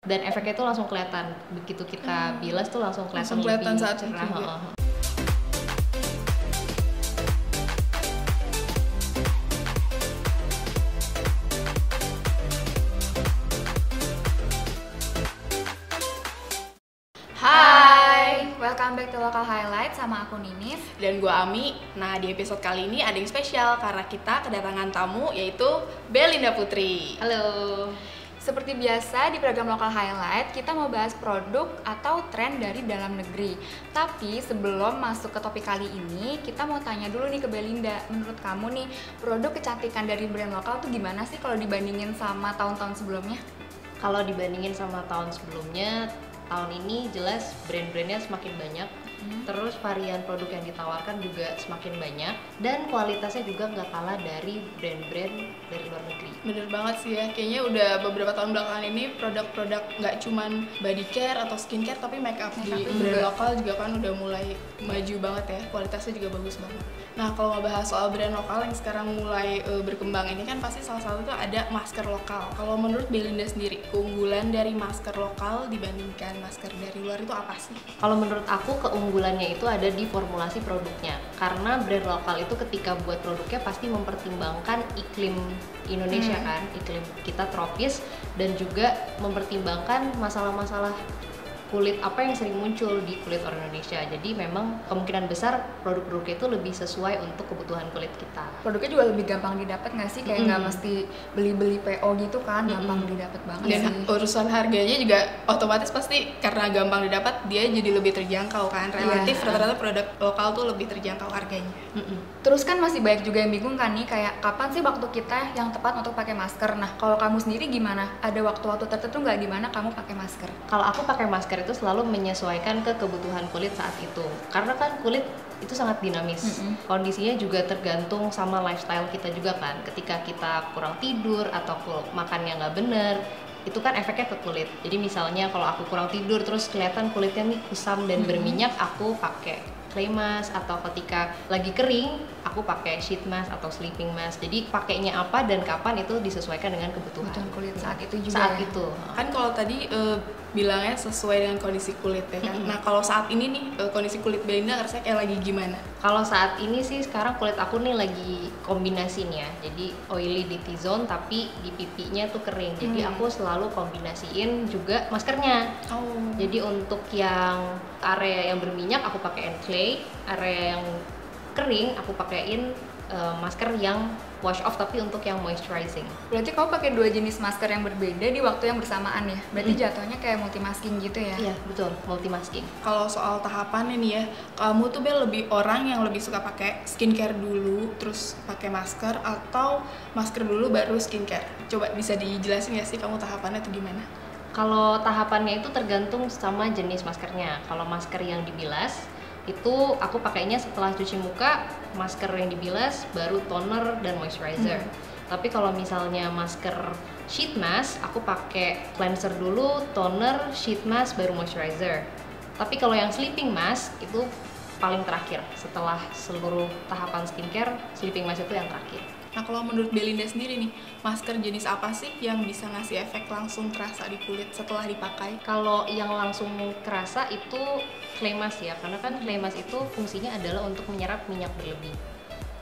dan efeknya itu langsung kelihatan begitu kita bilas tuh langsung kelihatan lebih saat cerah. Hai, welcome back to Local Highlight sama aku Ninis. Dan gue Ami. Nah, di episode kali ini ada yang spesial karena kita kedatangan tamu yaitu Belinda Putri. Halo. Seperti biasa di program Local Highlight kita mau bahas produk atau tren dari dalam negeri. Tapi sebelum masuk ke topik kali ini, kita mau tanya dulu nih ke Belinda. Menurut kamu nih, produk kecantikan dari brand lokal tuh gimana sih kalau dibandingin sama tahun-tahun sebelumnya? Kalau dibandingin sama tahun sebelumnya, tahun ini jelas brand-brandnya semakin banyak. Terus varian produk yang ditawarkan juga semakin banyak dan kualitasnya juga nggak kalah dari brand-brand dari luar negeri. Bener banget sih ya, kayaknya udah beberapa tahun belakangan ini produk-produk nggak cuman body care atau skincare tapi make up di brand lokal juga kan udah mulai maju banget ya, kualitasnya juga bagus banget. Nah, kalau ngebahas soal brand lokal yang sekarang mulai berkembang ini kan pasti salah satu tuh ada masker lokal. Kalau menurut Belinda sendiri, keunggulan dari masker lokal dibandingkan masker dari luar itu apa sih? Kalau menurut aku keunggulannya itu ada di formulasi produknya. Karena brand lokal itu ketika buat produknya pasti mempertimbangkan iklim Indonesia kan, iklim kita tropis, dan juga mempertimbangkan masalah-masalah kulit apa yang sering muncul di kulit orang Indonesia. Jadi memang kemungkinan besar produk-produknya itu lebih sesuai untuk kebutuhan kulit kita. Produknya juga lebih gampang didapat nggak sih? Kayak nggak mesti beli-beli PO gitu kan, gampang didapat banget Dan sih. urusan harganya juga otomatis pasti karena gampang didapat dia jadi lebih terjangkau kan. Relatif rata-rata produk lokal tuh lebih terjangkau harganya. Terus kan masih banyak juga yang bingung kan nih, kayak kapan sih waktu kita yang tepat untuk pakai masker? Nah, kalau kamu sendiri gimana? Ada waktu-waktu tertentu nggak di mana kamu pakai masker? Kalau aku pakai masker itu selalu menyesuaikan ke kebutuhan kulit saat itu. Karena kan kulit itu sangat dinamis. Kondisinya juga tergantung sama lifestyle kita juga kan. Ketika kita kurang tidur atau makannya nggak bener, itu kan efeknya ke kulit. Jadi misalnya kalau aku kurang tidur terus kelihatan kulitnya nih kusam dan berminyak, aku pakai clay mask, atau ketika lagi kering aku pakai sheet mask atau sleeping mask. Jadi pakainya apa dan kapan itu disesuaikan dengan kebutuhan kulit saat itu juga. Saat ya? itu. Kan kalau tadi bilangnya sesuai dengan kondisi kulit ya kan. Nah, kalau saat ini nih kondisi kulit Belinda rasanya kayak lagi gimana? Kalau saat ini sih sekarang kulit aku nih lagi kombinasiin ya. Jadi oily di T-zone tapi di pipinya tuh kering. Jadi aku selalu kombinasiin juga maskernya. Jadi untuk yang area yang berminyak aku pakein clay, area yang kering aku pakein masker yang wash off tapi untuk yang moisturizing. Berarti kamu pakai dua jenis masker yang berbeda di waktu yang bersamaan ya? Berarti jatuhnya kayak multimasking gitu ya? Iya, betul, multimasking. Kalau soal tahapannya nih ya, kamu tuh Bel lebih orang yang lebih suka pakai skincare dulu terus pakai masker atau masker dulu baru skincare? Coba bisa dijelasin ya sih kamu tahapannya tuh gimana? Kalau tahapannya itu tergantung sama jenis maskernya. Kalau masker yang dibilas itu aku pakainya setelah cuci muka, masker yang dibilas baru toner dan moisturizer. Tapi kalau misalnya masker sheet mask, aku pakai cleanser dulu, toner, sheet mask baru moisturizer. Tapi kalau yang sleeping mask itu paling terakhir. Setelah seluruh tahapan skincare, sleeping mask itu yang terakhir. Nah, kalau menurut Belinda sendiri nih, masker jenis apa sih yang bisa ngasih efek langsung terasa di kulit setelah dipakai? Kalau yang langsung kerasa itu clay mask ya, karena kan clay mask itu fungsinya adalah untuk menyerap minyak berlebih.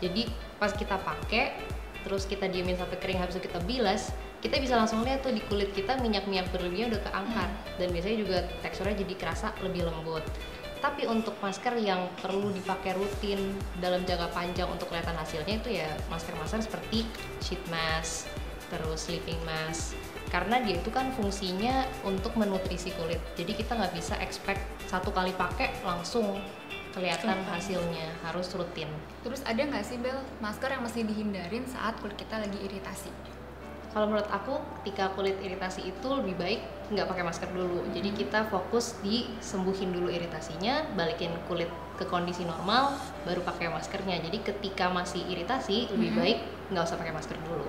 Jadi pas kita pakai, terus kita diemin sampai kering, habis itu kita bilas, kita bisa langsung lihat tuh di kulit kita minyak-minyak berlebihnya udah keangkat. Dan biasanya juga teksturnya jadi kerasa lebih lembut. Tapi untuk masker yang perlu dipakai rutin dalam jangka panjang untuk kelihatan hasilnya itu ya masker-masker seperti sheet mask, terus sleeping mask. Karena dia itu kan fungsinya untuk menutrisi kulit. Jadi kita nggak bisa expect satu kali pakai langsung kelihatan hasilnya, harus rutin. Terus ada nggak sih Bel, masker yang mesti dihindarin saat kulit kita lagi iritasi? Kalau menurut aku, ketika kulit iritasi itu lebih baik nggak pakai masker dulu. Jadi kita fokus di sembuhin dulu iritasinya, balikin kulit ke kondisi normal, baru pakai maskernya. Jadi ketika masih iritasi, lebih baik nggak usah pakai masker dulu.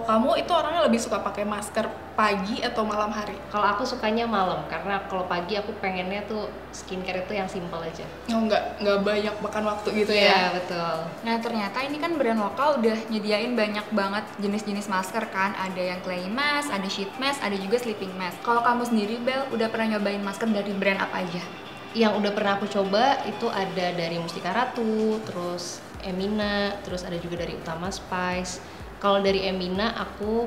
Kamu itu orangnya lebih suka pakai masker pagi atau malam hari? Kalau aku sukanya malam, karena kalau pagi aku pengennya tuh skincare itu yang simple aja. Oh, nggak banyak makan waktu gitu Iya, ya? betul. Nah ternyata ini kan brand lokal udah nyediain banyak banget jenis-jenis masker kan. Ada yang clay mask, ada sheet mask, ada juga sleeping mask. Kalau Kalau kamu sendiri Bel, udah pernah nyobain masker dari brand apa aja? Yang udah pernah aku coba itu ada dari Mustika Ratu, terus Emina, terus ada juga dari Utama Spice. Kalau dari Emina aku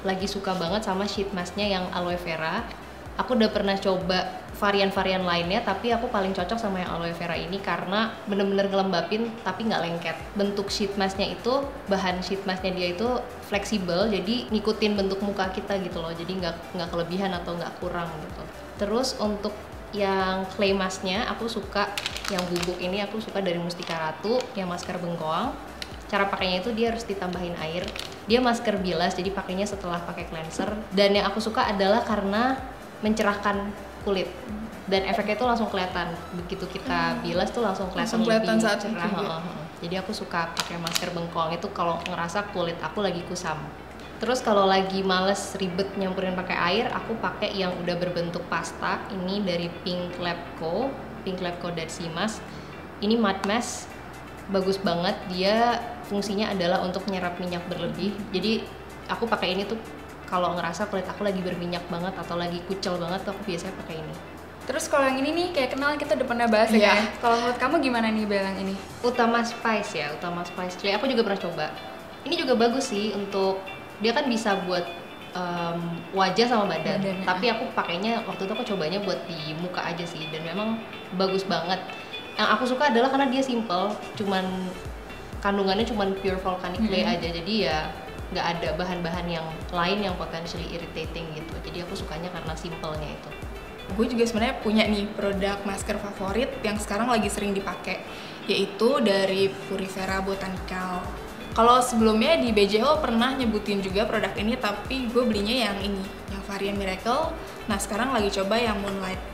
lagi suka banget sama sheet masknya yang aloe vera. Aku udah pernah coba varian-varian lainnya, tapi aku paling cocok sama yang aloe vera ini karena bener-bener ngelembapin tapi nggak lengket. Bentuk sheet masknya itu, bahan sheet masknya dia itu fleksibel, jadi ngikutin bentuk muka kita gitu loh, jadi nggak kelebihan atau nggak kurang gitu. Terus untuk yang clay masknya aku suka yang bubuk ini, aku suka dari Mustika Ratu yang masker bengkoang. Cara pakainya itu dia harus ditambahin air. Dia masker bilas, jadi pakainya setelah pakai cleanser. Dan yang aku suka adalah karena mencerahkan kulit dan efeknya itu langsung kelihatan. Begitu kita bilas tuh langsung kelihatan saat cerah. Jadi aku suka pakai masker bengkoang itu kalau ngerasa kulit aku lagi kusam. Terus kalau lagi males ribet nyampurin pakai air, aku pakai yang udah berbentuk pasta. Ini dari Pink Lab Co. Dead Sea Mask. Ini matte mask, bagus banget. Dia fungsinya adalah untuk menyerap minyak berlebih. Jadi aku pakai ini tuh kalau ngerasa kulit aku lagi berminyak banget atau lagi kucel banget, tuh aku biasanya pakai ini. Terus kalau yang ini nih kayak kenal, kita udah pernah bahas ya. Kalau menurut kamu gimana nih Bel yang ini? Utama Spice ya, Utama Spice Clay. Aku juga pernah coba. Ini juga bagus sih untuk, dia kan bisa buat wajah sama badan. Tapi aku pakainya waktu itu aku cobanya buat di muka aja sih, dan memang bagus banget. Yang aku suka adalah karena dia simple, kandungannya cuman pure volcanic clay aja, jadi ya nggak ada bahan-bahan yang lain yang potentially irritating gitu. Jadi aku sukanya karena simpelnya itu. Gue juga sebenarnya punya nih produk masker favorit yang sekarang lagi sering dipakai, yaitu dari Purifera Botanical. Kalau sebelumnya di BJO pernah nyebutin juga produk ini, tapi gue belinya yang ini, yang varian Miracle. Nah sekarang lagi coba yang Moonlight.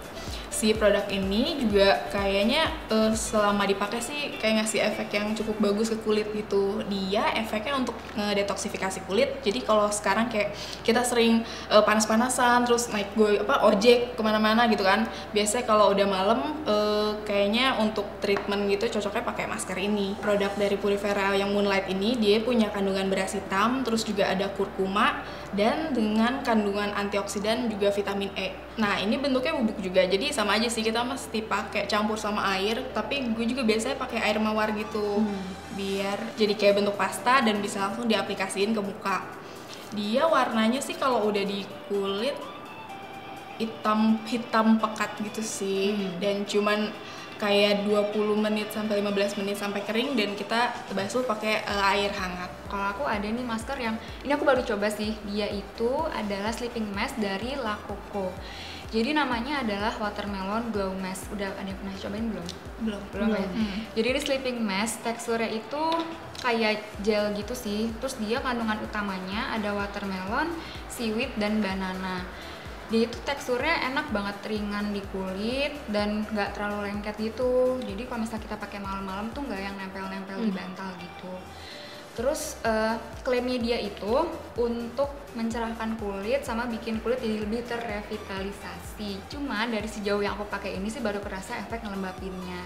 Si produk ini juga kayaknya selama dipakai sih kayak ngasih efek yang cukup bagus ke kulit gitu. Dia efeknya untuk ngedetoksifikasi kulit. Jadi kalau sekarang kayak kita sering panas-panasan, terus naik ojek kemana-mana gitu kan. Biasanya kalau udah malam kayaknya untuk treatment gitu cocoknya pakai masker ini. Produk dari Purifera yang Moonlight ini dia punya kandungan beras hitam, terus juga ada kurkuma, dan dengan kandungan antioksidan juga vitamin E. Nah ini bentuknya bubuk juga, jadi sama aja sih, kita mesti pakai campur sama air. Tapi gue juga biasanya pakai air mawar gitu, biar jadi kayak bentuk pasta dan bisa langsung diaplikasiin ke muka. Dia warnanya sih kalau udah di kulit hitam pekat gitu sih, dan cuman kayak 20 menit sampai 15 menit sampai kering, dan kita basuh pakai air hangat. Kalau aku ada nih masker yang ini aku baru coba sih. Dia itu adalah sleeping mask dari La Coco. Jadi namanya adalah Watermelon Glow Mask. Udah ada yang pernah cobain belum? Belum ya. Jadi ini sleeping mask, teksturnya itu kayak gel gitu sih. Terus dia kandungan utamanya ada watermelon, seaweed, dan banana. Dia itu teksturnya enak banget, ringan di kulit dan nggak terlalu lengket gitu. Jadi kalau misalnya kita pakai malam-malam tuh nggak yang nempel-nempel di bantal gitu. Terus klaimnya dia itu untuk mencerahkan kulit sama bikin kulit jadi lebih terrevitalisasi. Cuma dari sejauh yang aku pakai ini sih baru kerasa efek ngelembapinnya.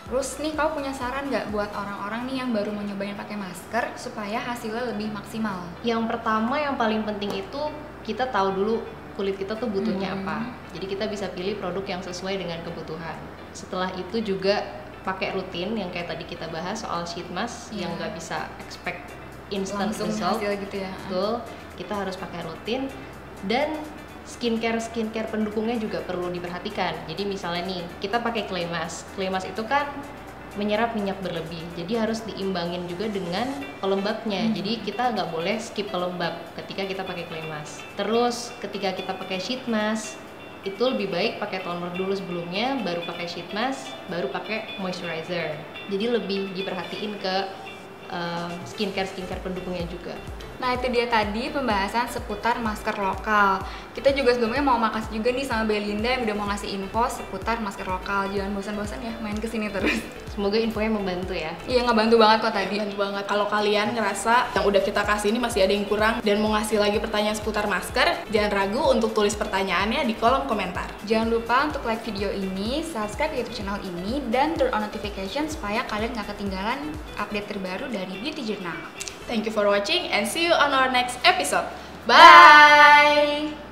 Terus nih, kau punya saran nggak buat orang-orang nih yang baru mau nyobain pakai masker supaya hasilnya lebih maksimal? Yang pertama yang paling penting itu kita tahu dulu kulit kita tuh butuhnya apa. Jadi kita bisa pilih produk yang sesuai dengan kebutuhan. Setelah itu juga pakai rutin yang kayak tadi kita bahas soal sheet mask yang nggak bisa expect instant result gitu ya. Betul, kita harus pakai rutin. Dan skincare pendukungnya juga perlu diperhatikan. Jadi misalnya nih kita pakai clay mask itu kan menyerap minyak berlebih, jadi harus diimbangin juga dengan pelembabnya. Jadi kita nggak boleh skip pelembab ketika kita pakai clay mask. Terus ketika kita pakai sheet mask itu lebih baik pakai toner dulu sebelumnya, baru pakai sheet mask, baru pakai moisturizer. Jadi lebih diperhatiin ke skincare pendukungnya juga. Nah itu dia tadi pembahasan seputar masker lokal. Kita juga sebelumnya mau makasih juga nih sama Belinda yang udah mau ngasih info seputar masker lokal. Jangan bosan-bosan ya main kesini terus. Semoga infonya membantu ya. Iya, ngebantu banget kok tadi. Bantu banget. Kalau kalian ngerasa yang udah kita kasih ini masih ada yang kurang dan mau ngasih lagi pertanyaan seputar masker, jangan ragu untuk tulis pertanyaannya di kolom komentar. Jangan lupa untuk like video ini, subscribe YouTube channel ini, dan turn on notification supaya kalian gak ketinggalan update terbaru dari Beauty Journal. Thank you for watching and see you on our next episode. Bye!